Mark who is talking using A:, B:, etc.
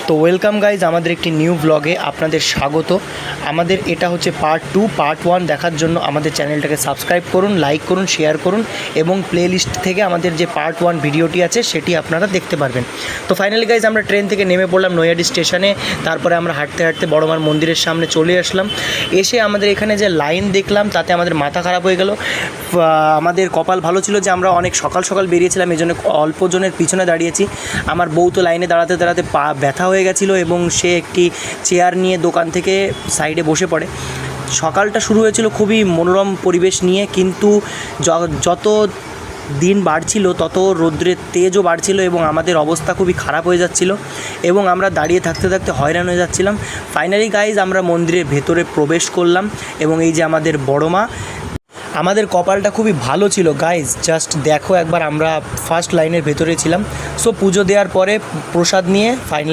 A: তো welcome guys আমাদের একটি নিউ ব্লগে আপনাদের স্বাগত। আমাদের এটা হচ্ছে পার্ট 2। পার্ট 1 দেখার জন্য আমাদের চ্যানেলটাকে সাবস্ক্রাইব করুন, লাইক করুন, শেয়ার করুন এবং প্লেলিস্ট থেকে আমাদের যে পার্ট 1 ভিডিওটি আছে সেটি আপনারা দেখতে পারবেন। তো ফাইনালি গাইজ আমরা ট্রেন থেকে নেমে পড়লাম নৈহাটি স্টেশনে। তারপরে আমরা হাঁটতে হাঁটতে বড়মার মন্দিরের সামনে চলে আসলাম। এসে আমাদের এখানে যে লাইন দেখলাম তাতে আমাদের মাথা খারাপ হয়ে গেল। আমাদের কপাল ভালো ছিল যে আমরা অনেক সকাল সকাল বেরিয়েছিলাম, এই জন্য অল্প জনের পিছনে দাঁড়িয়েছি। আমার বউ তো লাইনে দাঁড়াতে দাঁড়াতে পা ব্যথা হয়ে গেছিলো এবং সে একটি চেয়ার নিয়ে দোকান থেকে সাইডে বসে পড়ে। সকালটা শুরু হয়েছিল খুবই মনোরম পরিবেশ নিয়ে, কিন্তু যত দিন বাড়ছিল তত রৌদ্রের তেজও বাড়ছিল এবং আমাদের অবস্থা খুবই খারাপ হয়ে যাচ্ছিল এবং আমরা দাঁড়িয়ে থাকতে থাকতে হয়রান হয়ে যাচ্ছিলাম। ফাইনালি গাইজ আমরা মন্দিরের ভেতরে প্রবেশ করলাম এবং এই যে আমাদের বড় মা, আমাদের কপালটা খুবই ভালো ছিল গাইজ। জাস্ট দেখো একবার, আমরা ফার্স্ট লাইনের ভেতরে ছিলাম। সো পুজো দেওয়ার পরে প্রসাদ নিয়ে ফাইনাল